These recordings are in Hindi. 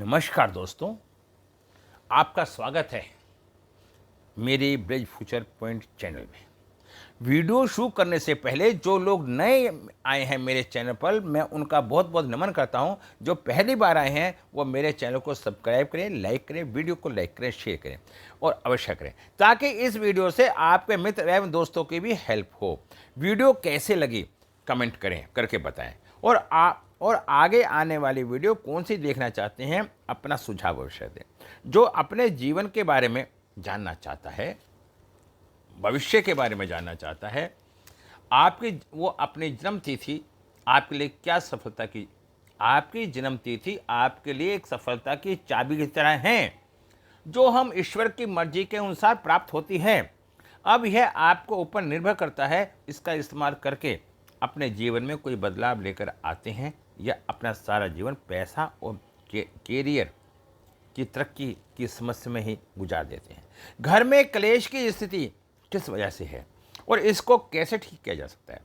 नमस्कार दोस्तों, आपका स्वागत है मेरे ब्रिज फ्यूचर पॉइंट चैनल में। वीडियो शुरू करने से पहले जो लोग नए आए हैं मेरे चैनल पर, मैं उनका बहुत बहुत नमन करता हूं। जो पहली बार आए हैं वो मेरे चैनल को सब्सक्राइब करें, लाइक करें, वीडियो को लाइक करें, शेयर करें और अवश्य करें, ताकि इस वीडियो से आपके मित्र एवं दोस्तों की भी हेल्प हो। वीडियो कैसे लगी कमेंट करें, करके बताएं। और आगे आने वाली वीडियो कौन सी देखना चाहते हैं, अपना सुझाव अवश्य दें। जो अपने जीवन के बारे में जानना चाहता है, भविष्य के बारे में जानना चाहता है, आपकी वो अपनी जन्म तिथि आपके लिए क्या सफलता की, आपकी जन्म तिथि आपके लिए एक सफलता की चाबी की तरह है, जो हम ईश्वर की मर्जी के अनुसार प्राप्त होती है। अब यह आपको ऊपर निर्भर करता है, इसका इस्तेमाल करके अपने जीवन में कोई बदलाव लेकर आते हैं या अपना सारा जीवन पैसा और कैरियर की तरक्की की समस्या में ही गुजार देते हैं। घर में क्लेश की स्थिति किस वजह से है और इसको कैसे ठीक किया जा सकता है,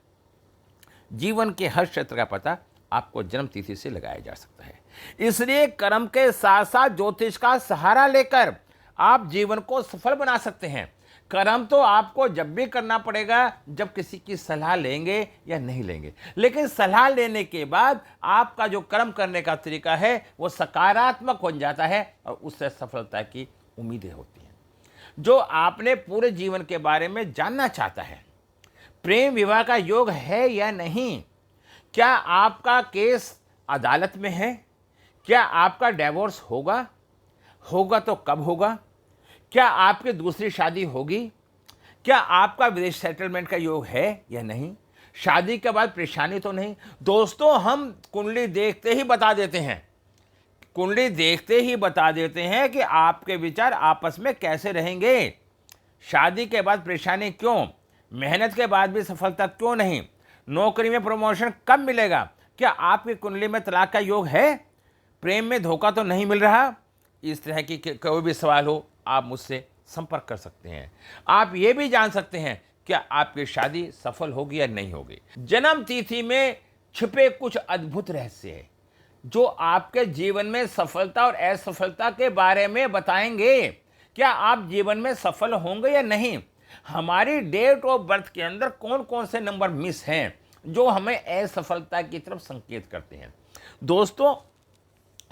जीवन के हर क्षेत्र का पता आपको जन्म तिथि से लगाया जा सकता है। इसलिए कर्म के साथ साथ ज्योतिष का सहारा लेकर आप जीवन को सफल बना सकते हैं। कर्म तो आपको जब भी करना पड़ेगा जब किसी की सलाह लेंगे या नहीं लेंगे, लेकिन सलाह लेने के बाद आपका जो कर्म करने का तरीका है वो सकारात्मक हो जाता है और उससे सफलता की उम्मीदें होती हैं। जो आपने पूरे जीवन के बारे में जानना चाहता है, प्रेम विवाह का योग है या नहीं, क्या आपका केस अदालत में है, क्या आपका डिवोर्स होगा तो कब होगा, क्या आपकी दूसरी शादी होगी, क्या आपका विदेश सेटलमेंट का योग है या नहीं, शादी के बाद परेशानी तो नहीं। दोस्तों, हम कुंडली देखते ही बता देते हैं, कुंडली देखते ही बता देते हैं कि आपके विचार आपस में कैसे रहेंगे। शादी के बाद परेशानी क्यों, मेहनत के बाद भी सफलता क्यों नहीं, नौकरी में प्रमोशन कब मिलेगा, क्या आपकी कुंडली में तलाक का योग है, प्रेम में धोखा तो नहीं मिल रहा। इस तरह की कोई भी सवाल हो आप मुझसे संपर्क कर सकते हैं। आप ये भी जान सकते हैं क्या आपकी शादी सफल होगी या नहीं होगी। जन्म तिथि में छिपे कुछ अद्भुत रहस्य हैं जो आपके जीवन में सफलता और असफलता के बारे में बताएंगे। क्या आप जीवन में सफल होंगे या नहीं। हमारी डेट ऑफ बर्थ के अंदर कौन कौन से नंबर मिस हैं जो हमें असफलता की तरफ संकेत करते हैं। दोस्तों,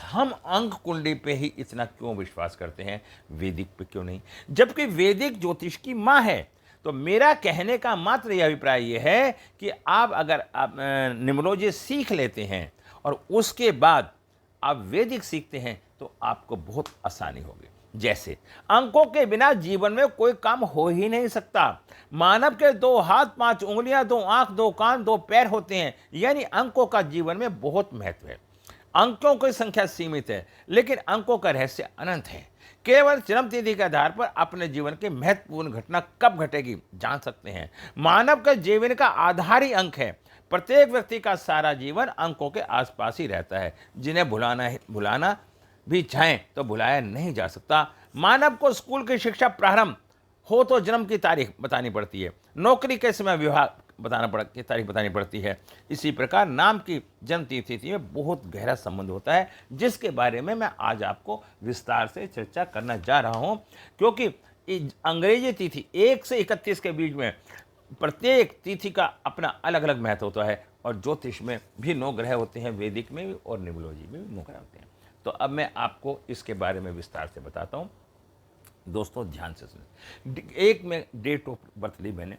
हम अंक कुंडली पे ही इतना क्यों विश्वास करते हैं, वैदिक पे क्यों नहीं, जबकि वैदिक ज्योतिष की माँ है। तो मेरा कहने का मात्र यह अभिप्राय यह है कि अगर आप न्यूमरोलॉजी सीख लेते हैं और उसके बाद आप वैदिक सीखते हैं तो आपको बहुत आसानी होगी। जैसे अंकों के बिना जीवन में कोई काम हो ही नहीं सकता। मानव के 2 हाथ 5 उंगलियां, 2 आंख, 2 कान, 2 पैर होते हैं, यानी अंकों का जीवन में बहुत महत्व है। अंकों की संख्या सीमित है, लेकिन अंकों का रहस्य अनंत है। केवल जन्म तिथि के आधार पर अपने जीवन की महत्वपूर्ण घटना कब घटेगी जान सकते हैं। मानव के जीवन का आधार ही अंक है। प्रत्येक व्यक्ति का सारा जीवन अंकों के आसपास ही रहता है, जिन्हें भुलाना भी चाहें तो भुलाया नहीं जा सकता। मानव को स्कूल की शिक्षा प्रारंभ हो तो जन्म की तारीख बतानी पड़ती है, नौकरी के समय विवाह तारीख बतानी पड़ती है। इसी प्रकार नाम की जन्म तिथि में बहुत गहरा संबंध होता है, जिसके बारे में मैं आज आपको विस्तार से चर्चा करना जा रहा हूं। क्योंकि अंग्रेजी तिथि 1 से 31 के बीच में प्रत्येक तिथि का अपना अलग अलग महत्व होता है, और ज्योतिष में भी 9 ग्रह होते हैं, वैदिक में भी और न्यूमरोलॉजी में भी 9 ग्रह होते हैं। तो अब मैं आपको इसके बारे में विस्तार से बताता हूँ। दोस्तों, ध्यान से सुनें। एक में डेट ऑफ बर्थ ली मैंने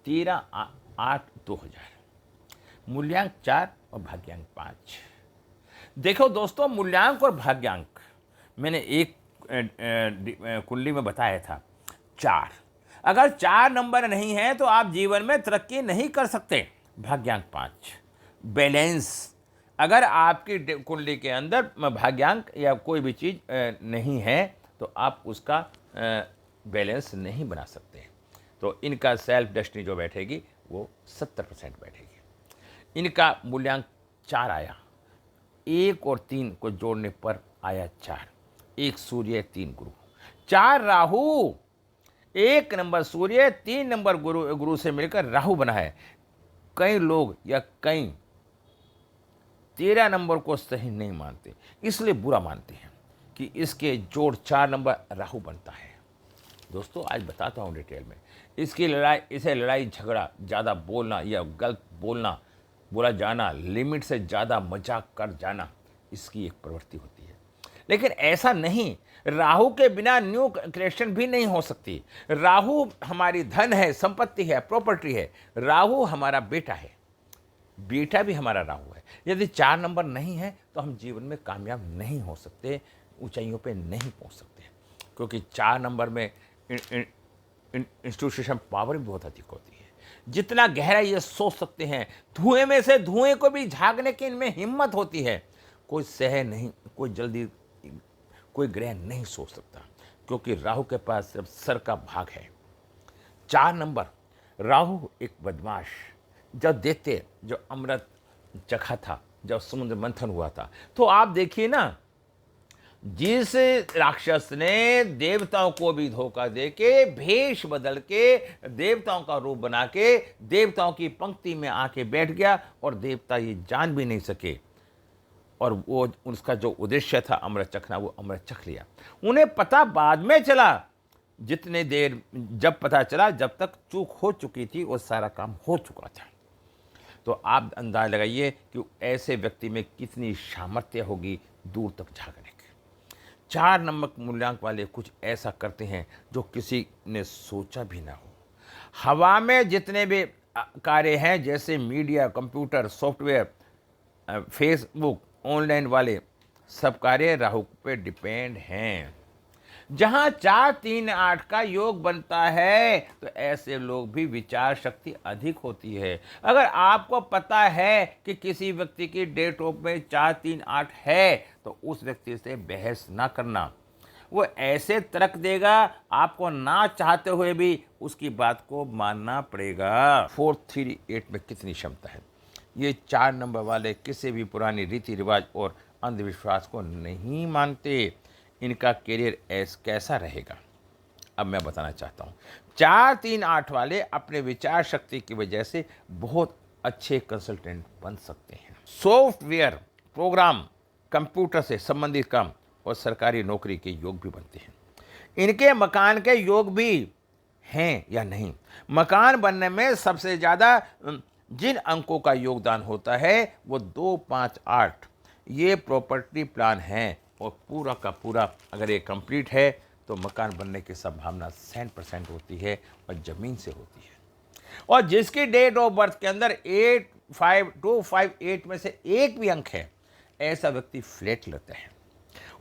13/8/2000, मूल्यांक 4 और भाग्यांक 5। देखो दोस्तों, मूल्यांक और भाग्यांक मैंने एक कुंडली में बताया था 4। अगर 4 नंबर नहीं है तो आप जीवन में तरक्की नहीं कर सकते। भाग्यांक 5 बैलेंस, अगर आपकी कुंडली के अंदर भाग्यांक या कोई भी चीज़ नहीं है तो आप उसका बैलेंस नहीं बना सकते। तो इनका सेल्फ डेस्टिनी जो बैठेगी वो 70% बैठेगी। इनका मूल्यांक 4 आया, 1 और 3 को जोड़ने पर आया 4। 1 सूर्य, 3 गुरु, 4 राहु, 1 नंबर सूर्य, 3 नंबर गुरु से मिलकर राहु बना है। कई लोग या कई 13 नंबर को सही नहीं मानते, इसलिए बुरा मानते हैं कि इसके जोड़ 4 नंबर राहु बनता है। दोस्तों आज बताता हूँ डिटेल में। इसे लड़ाई झगड़ा, ज़्यादा बोलना या गलत बोला जाना, लिमिट से ज़्यादा मजाक कर जाना, इसकी एक प्रवृत्ति होती है। लेकिन ऐसा नहीं, राहु के बिना न्यू क्रिएशन भी नहीं हो सकती। राहु हमारी धन है, संपत्ति है, प्रॉपर्टी है। राहु हमारा बेटा है, बेटा भी हमारा राहु है। यदि 4 नंबर नहीं है तो हम जीवन में कामयाब नहीं हो सकते, ऊंचाइयों पे नहीं पहुंच सकते, क्योंकि 4 नंबर में इंस्टीट्यूशन पावर भी बहुत अधिक होती है। जितना गहरा ये सोच सकते हैं, धुएं में से धुएं को भी झांकने की इनमें हिम्मत होती है। कोई ग्रह नहीं सोच सकता, क्योंकि राहु के पास सिर्फ सर का भाग है। 4 नंबर राहु एक बदमाश, जो अमृत चखा था, जब समुद्र मंथन हुआ था, तो आप देखिए ना, जिस राक्षस ने देवताओं को भी धोखा देके, भेष बदल के, देवताओं का रूप बना के देवताओं की पंक्ति में आके बैठ गया, और देवता ये जान भी नहीं सके, और वो उसका जो उद्देश्य था अमृत चखना, वो अमृत चख लिया। उन्हें पता बाद में चला, जब पता चला, जब तक चूक हो चुकी थी और सारा काम हो चुका था। तो आप अंदाज लगाइए कि ऐसे व्यक्ति में कितनी सामर्थ्य होगी दूर तक झांकने की। 4 नंबर मूल्यांक वाले कुछ ऐसा करते हैं जो किसी ने सोचा भी ना हो। हवा में जितने भी कार्य हैं, जैसे media, computer, software, Facebook, online वाले सब कार्य राहु पे डिपेंड हैं। जहां 4, 3, 8 का योग बनता है तो ऐसे लोग भी विचार शक्ति अधिक होती है। अगर आपको पता है कि किसी व्यक्ति की डेट ऑफ में 4, 3, 8 है, तो उस व्यक्ति से बहस ना करना। वो ऐसे तर्क देगा, आपको ना चाहते हुए भी उसकी बात को मानना पड़ेगा। 4, 3, 8 में कितनी क्षमता है। ये 4 नंबर वाले किसी भी पुरानी रीति रिवाज और अंधविश्वास को नहीं मानते। इनका करियर कैसा रहेगा, अब मैं बताना चाहता हूँ। 4, 3, 8 वाले अपने विचार शक्ति की वजह से बहुत अच्छे कंसल्टेंट बन सकते हैं। सॉफ्टवेयर, प्रोग्राम, कंप्यूटर से संबंधित काम और सरकारी नौकरी के योग भी बनते हैं। इनके मकान के योग भी हैं या नहीं। मकान बनने में सबसे ज़्यादा जिन अंकों का योगदान होता है वो 2, 5, 8 ये प्रॉपर्टी प्लान है, और पूरा का पूरा अगर ये कंप्लीट है तो मकान बनने की संभावना 100% होती है, और ज़मीन से होती है। और जिसकी डेट ऑफ बर्थ के अंदर 8, 5, 2, 5, 8 में से एक भी अंक है, ऐसा व्यक्ति फ्लैट लेता है।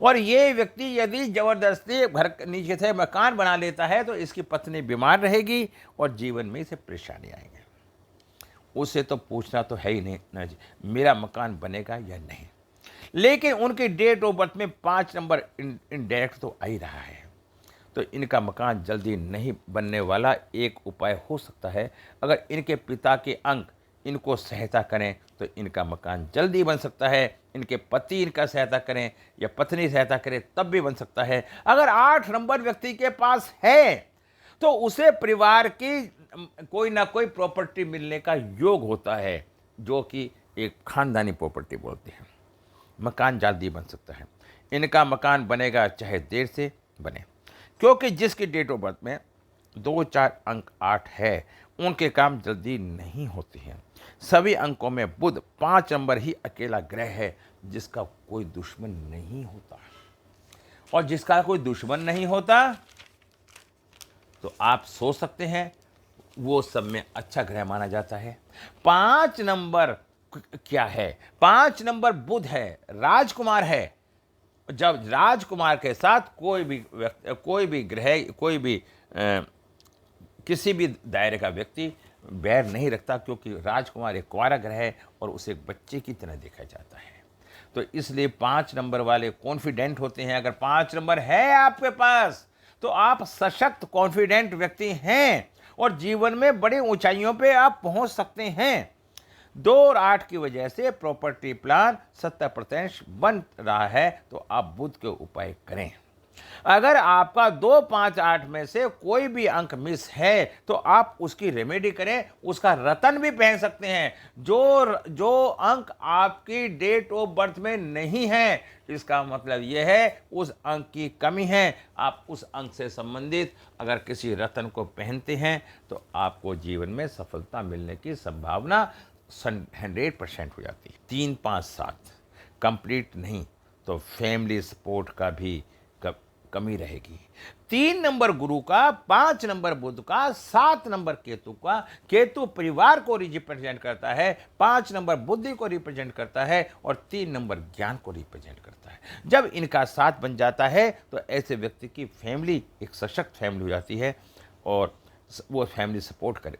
और ये व्यक्ति यदि ज़बरदस्ती घर के नीचे से मकान बना लेता है तो इसकी पत्नी बीमार रहेगी और जीवन में इसे परेशानी आएगी। उसे तो पूछना तो है ही नहीं ना जी, मेरा मकान बनेगा या नहीं। लेकिन उनकी डेट ऑफ बर्थ में 5 नंबर इनडायरेक्ट तो आ ही रहा है, तो इनका मकान जल्दी नहीं बनने वाला एक उपाय हो सकता है। अगर इनके पिता के अंक इनको सहायता करें तो इनका मकान जल्दी बन सकता है। इनके पति इनका सहायता करें या पत्नी सहायता करे तब भी बन सकता है। अगर 8 नंबर व्यक्ति के पास है तो उसे परिवार की कोई ना कोई प्रॉपर्टी मिलने का योग होता है, जो कि एक खानदानी प्रॉपर्टी बोलते हैं। मकान जल्दी बन सकता है। इनका मकान बनेगा चाहे देर से बने, क्योंकि जिसकी डेट ऑफ बर्थ में 2, 4 अंक 8 है, उनके काम जल्दी नहीं होते हैं। सभी अंकों में बुध 5 नंबर ही अकेला ग्रह है जिसका कोई दुश्मन नहीं होता। और जिसका कोई दुश्मन नहीं होता तो आप सोच सकते हैं वो सब में अच्छा ग्रह माना जाता है। 5 नंबर क्या है? 5 नंबर बुध है, राजकुमार है। जब राजकुमार के साथ कोई भी ग्रह, किसी भी दायरे का व्यक्ति बैर नहीं रखता, क्योंकि राजकुमार एक कुंवारा ग्रह है और उसे एक बच्चे की तरह देखा जाता है। तो इसलिए 5 नंबर वाले कॉन्फिडेंट होते हैं। अगर 5 नंबर है आपके पास तो आप सशक्त कॉन्फिडेंट व्यक्ति हैं और जीवन में बड़ी ऊंचाइयों पे आप पहुंच सकते हैं। 2 और 8 की वजह से प्रॉपर्टी प्लान 70% बन रहा है, तो आप बुध के उपाय करें। अगर आपका 2, 5, 8 में से कोई भी अंक मिस है तो आप उसकी रेमेडी करें, उसका रतन भी पहन सकते हैं। जो जो अंक आपकी डेट ऑफ बर्थ में नहीं है, इसका मतलब यह है उस अंक की कमी है। आप उस अंक से संबंधित अगर किसी रतन को पहनते हैं तो आपको जीवन में सफलता मिलने की संभावना 100% हो जाती है। 3, 5, 7 कंप्लीट नहीं तो फैमिली सपोर्ट का भी कमी रहेगी। 3 नंबर गुरु का, 5 नंबर बुध का, 7 नंबर केतु का। केतु परिवार को रिप्रेजेंट करता है, 5 नंबर बुद्धि को रिप्रेजेंट करता है और 3 नंबर ज्ञान को रिप्रेजेंट करता है। जब इनका साथ बन जाता है तो ऐसे व्यक्ति की फैमिली एक सशक्त फैमिली हो जाती है और वो फैमिली सपोर्ट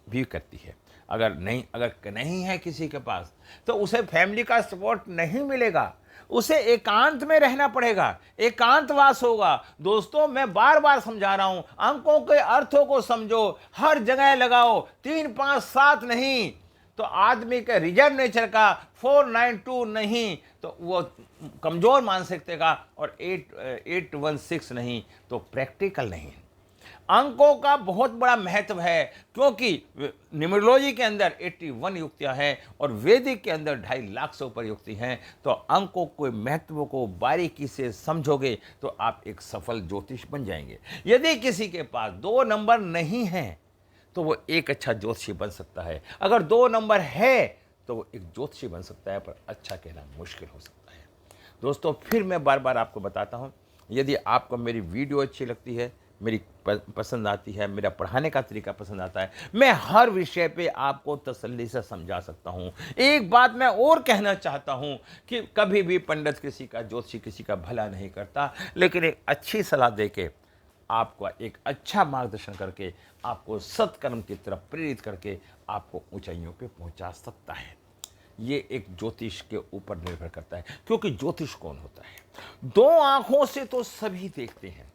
भी करती है। अगर नहीं है किसी के पास तो उसे फैमिली का सपोर्ट नहीं मिलेगा, उसे एकांत में रहना पड़ेगा, एकांतवास होगा। दोस्तों, मैं बार बार समझा रहा हूं, अंकों के अर्थों को समझो, हर जगह लगाओ। 3, 5, 7 नहीं तो आदमी के रिजर्व नेचर का 492 नहीं तो वो कमजोर मानसिकता का, और 816 नहीं तो प्रैक्टिकल नहीं। अंकों का बहुत बड़ा महत्व है क्योंकि न्यूमरोलॉजी के अंदर 81 युक्तियां हैं और वैदिक के अंदर 2.5 लाख से ऊपर युक्ति हैं। तो अंकों के महत्व को बारीकी से समझोगे तो आप एक सफल ज्योतिष बन जाएंगे। यदि किसी के पास 2 नंबर नहीं है तो वो एक अच्छा ज्योतिषी बन सकता है। अगर 2 नंबर है तो वो एक ज्योतिषी बन सकता है, पर अच्छा कहना मुश्किल हो सकता है। दोस्तों, फिर मैं बार बार आपको बताता हूँ, यदि आपको मेरी वीडियो अच्छी लगती है, मेरी पसंद आती है, मेरा पढ़ाने का तरीका पसंद आता है, मैं हर विषय पे आपको तसल्ली से समझा सकता हूँ। एक बात मैं और कहना चाहता हूँ कि कभी भी पंडित किसी का, ज्योतिषी किसी का भला नहीं करता, लेकिन एक अच्छी सलाह देके, आपको एक अच्छा मार्गदर्शन करके, आपको सत्कर्म की तरफ प्रेरित करके आपको ऊंचाइयों पे पहुंचा सकता है। ये एक ज्योतिष के ऊपर निर्भर करता है, क्योंकि ज्योतिष कौन होता है? 2 आंखों से तो सभी देखते हैं,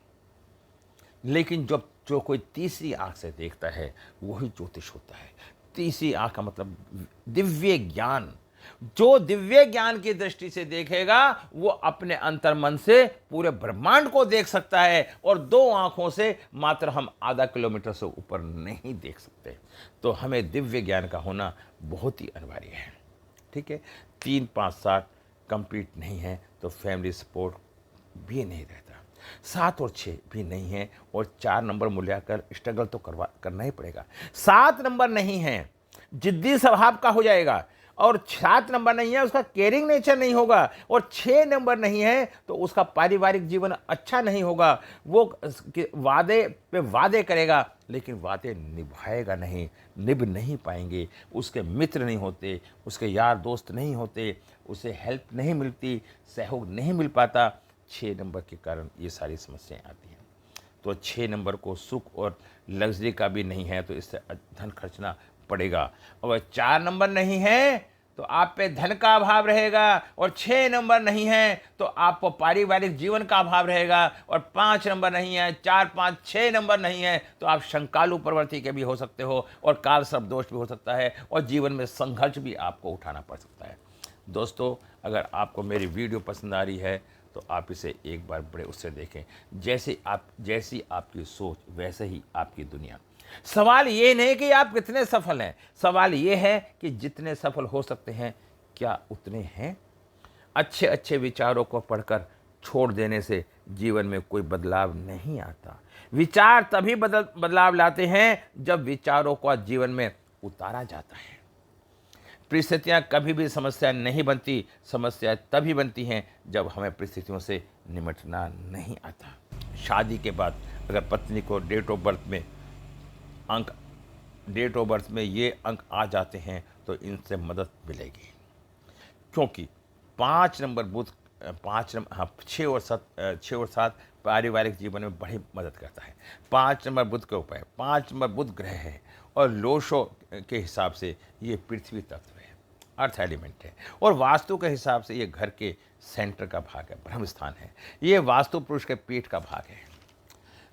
लेकिन जब जो कोई तीसरी आंख से देखता है वही ज्योतिष होता है। तीसरी आंख का मतलब दिव्य ज्ञान। जो दिव्य ज्ञान की दृष्टि से देखेगा वो अपने अंतर्मन से पूरे ब्रह्मांड को देख सकता है, और 2 आंखों से मात्र हम आधा किलोमीटर से ऊपर नहीं देख सकते। तो हमें दिव्य ज्ञान का होना बहुत ही अनिवार्य है। ठीक है, 3, 5, 7 कंप्लीट नहीं है तो फैमिली सपोर्ट भी नहीं रहता, 7 और 6 भी नहीं है, और 4 नंबर मूल्यांकन स्ट्रगल तो करना ही पड़ेगा। 7 नंबर नहीं है, जिद्दी स्वभाव का हो जाएगा, और 7 नंबर नहीं है, उसका केयरिंग नेचर नहीं होगा, और 6 नंबर नहीं है तो उसका पारिवारिक जीवन अच्छा नहीं होगा। वो वादे पे वादे करेगा लेकिन वादे निभाएगा नहीं, निभ नहीं पाएंगे, उसके मित्र नहीं होते, उसके यार दोस्त नहीं होते, उसे हेल्प नहीं मिलती, सहयोग नहीं मिल पाता। 6 नंबर के कारण ये सारी समस्याएं आती हैं। तो 6 नंबर को सुख और लग्जरी का भी नहीं है तो इससे धन खर्चना पड़ेगा। और 4 नंबर नहीं है तो आप पे धन का अभाव रहेगा, और 6 नंबर नहीं है तो आपको पारिवारिक जीवन का अभाव रहेगा, और 5 नंबर नहीं है, 4, 5, 6 नंबर नहीं है तो आप शंकालु प्रवृत्ति के भी हो सकते हो, और काल सर्प दोष भी हो सकता है, और जीवन में संघर्ष भी आपको उठाना पड़ सकता है। दोस्तों, अगर आपको मेरी वीडियो पसंद आ रही है तो आप इसे एक बार बड़े उससे देखें। जैसी आपकी सोच वैसे ही आपकी दुनिया। सवाल ये नहीं कि आप कितने सफल हैं, सवाल ये है कि जितने सफल हो सकते हैं क्या उतने हैं? अच्छे अच्छे विचारों को पढ़कर छोड़ देने से जीवन में कोई बदलाव नहीं आता। विचार तभी बदलाव लाते हैं जब विचारों को जीवन में उतारा जाता है। परिस्थितियाँ कभी भी समस्या नहीं बनती, समस्या तभी बनती हैं जब हमें परिस्थितियों से निपटना नहीं आता। शादी के बाद अगर पत्नी को डेट ऑफ बर्थ में ये अंक आ जाते हैं तो इनसे मदद मिलेगी, क्योंकि 5 नंबर बुध, 6 और 7 पारिवारिक जीवन में बड़ी मदद करता है। 5 नंबर बुध के ऊपर, 5 नंबर बुध ग्रह है, और लोशो के हिसाब से ये पृथ्वी तत्व है, अर्थ एलिमेंट है, और वास्तु के हिसाब से ये घर के सेंटर का भाग है, ब्रह्म स्थान है, ये वास्तु पुरुष के पेट का भाग है।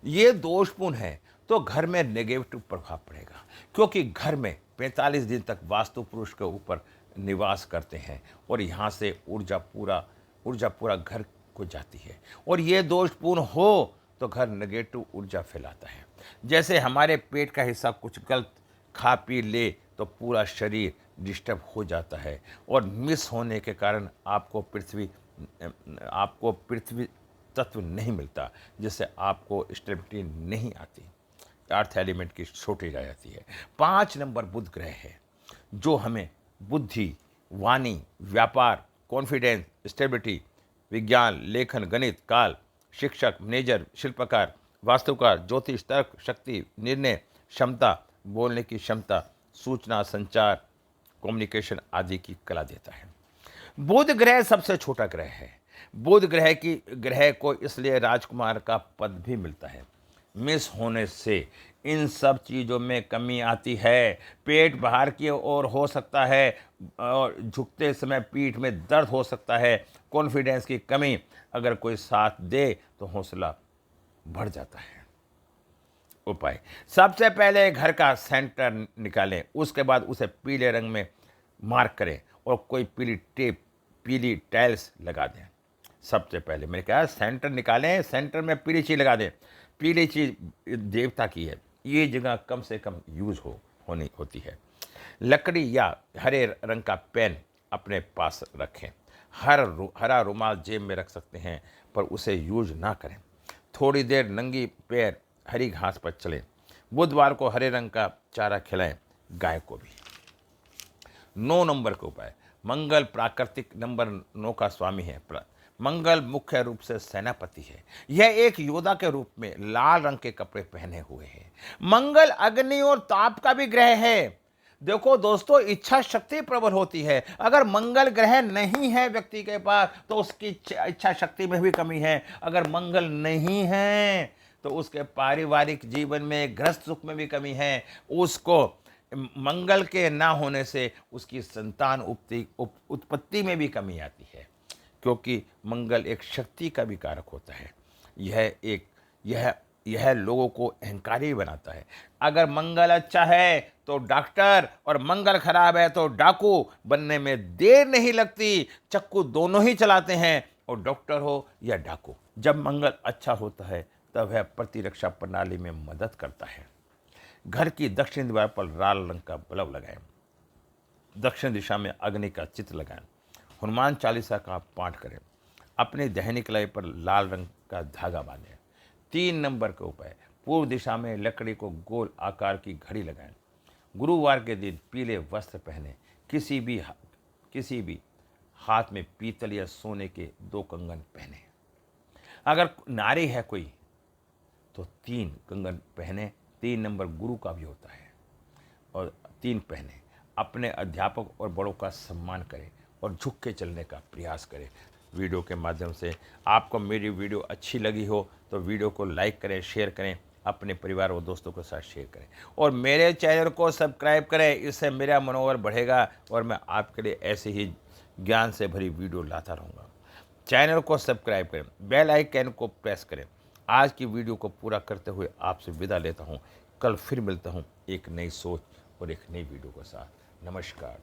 ये दोषपूर्ण है तो घर में नेगेटिव प्रभाव पड़ेगा, क्योंकि घर में 45 दिन तक वास्तु पुरुष के ऊपर निवास करते हैं, और यहाँ से ऊर्जा पूरा घर को जाती है, और ये दोषपूर्ण हो तो घर नेगेटिव ऊर्जा फैलाता है। जैसे हमारे पेट का हिस्सा कुछ गलत खा पी ले तो पूरा शरीर डिस्टर्ब हो जाता है, और मिस होने के कारण आपको पृथ्वी तत्व नहीं मिलता, जिससे आपको स्टेबिलिटी नहीं आती, अर्थ एलिमेंट की शॉर्टेज आ जाती है। 5 नंबर बुध ग्रह है, जो हमें बुद्धि, वाणी, व्यापार, कॉन्फिडेंस, स्टेबिलिटी, विज्ञान, लेखन, गणित, काल, शिक्षक, मैनेजर, शिल्पकार, वास्तुकार, ज्योतिष, तर्क, शक्ति, निर्णय क्षमता, बोलने की क्षमता, सूचना, संचार, कम्युनिकेशन आदि की कला देता है। बुध ग्रह सबसे छोटा ग्रह है। बुध ग्रह को इसलिए राजकुमार का पद भी मिलता है। मिस होने से इन सब चीज़ों में कमी आती है। पेट बाहर की ओर हो सकता है, और झुकते समय पीठ में दर्द हो सकता है। कॉन्फिडेंस की कमी, अगर कोई साथ दे तो हौसला बढ़ जाता है। उपाय, सबसे पहले घर का सेंटर निकालें, उसके बाद उसे पीले रंग में मार्क करें और कोई पीली टेप, पीली टाइल्स लगा दें। सबसे पहले मैंने कहा सेंटर निकालें, सेंटर में पीली चीज़ लगा दें। पीली चीज़ देवता की है, ये जगह कम से कम यूज होनी होती है। लकड़ी या हरे रंग का पेन अपने पास रखें। हरा रुमाल जेब में रख सकते हैं, पर उसे यूज ना करें। थोड़ी देर नंगी पैर हरी घास पर चलें। बुधवार को हरे रंग का चारा खिलाएं गाय को भी। 9 नंबर के उपाय, मंगल प्राकृतिक नंबर 9 का स्वामी है। मंगल मुख्य रूप से सेनापति है। यह एक योद्धा के रूप में लाल रंग के कपड़े पहने हुए है। मंगल अग्नि और ताप का भी ग्रह है। देखो दोस्तों, इच्छा शक्ति प्रबल होती है। अगर मंगल ग्रह नहीं है व्यक्ति के पास तो उसकी इच्छा शक्ति में भी कमी है। अगर मंगल नहीं है तो उसके पारिवारिक जीवन में, गृहस्थ सुख में भी कमी है। उसको मंगल के ना होने से उसकी संतान उत्पत्ति में भी कमी आती है, क्योंकि मंगल एक शक्ति का भी कारक होता है। यह लोगों को अहंकारी बनाता है। अगर मंगल अच्छा है तो डॉक्टर, और मंगल खराब है तो डाकू बनने में देर नहीं लगती। चक्कू दोनों ही चलाते हैं, और डॉक्टर हो या डाकू। जब मंगल अच्छा होता है तब वह प्रतिरक्षा प्रणाली में मदद करता है। घर की दक्षिण दीवार पर लाल रंग का बल्ब लगाएं। दक्षिण दिशा में अग्नि का चित्र लगाएं। हनुमान चालीसा का पाठ करें। अपनी दाहिनी कलाई पर लाल रंग का धागा बांधें। 3 नंबर के उपाय, पूर्व दिशा में लकड़ी को गोल आकार की घड़ी लगाएं। गुरुवार के दिन पीले वस्त्र पहने। किसी भी हाथ में पीतल या सोने के 2 कंगन पहने। अगर नारी है कोई तो 3 कंगन पहने। 3 नंबर गुरु का भी होता है, और 3 पहने। अपने अध्यापक और बड़ों का सम्मान करें और झुक के चलने का प्रयास करें। वीडियो के माध्यम से आपको मेरी वीडियो अच्छी लगी हो तो वीडियो को लाइक करें, शेयर करें, अपने परिवार और दोस्तों के साथ शेयर करें, और मेरे चैनल को सब्सक्राइब करें। इससे मेरा मनोबल बढ़ेगा और मैं आपके लिए ऐसे ही ज्ञान से भरी वीडियो लाता रहूँगा। चैनल को सब्सक्राइब करें, बेल आइकन को प्रेस करें। आज की वीडियो को पूरा करते हुए आपसे विदा लेता हूँ। कल फिर मिलता हूँ एक नई सोच और एक नई वीडियो के साथ। नमस्कार।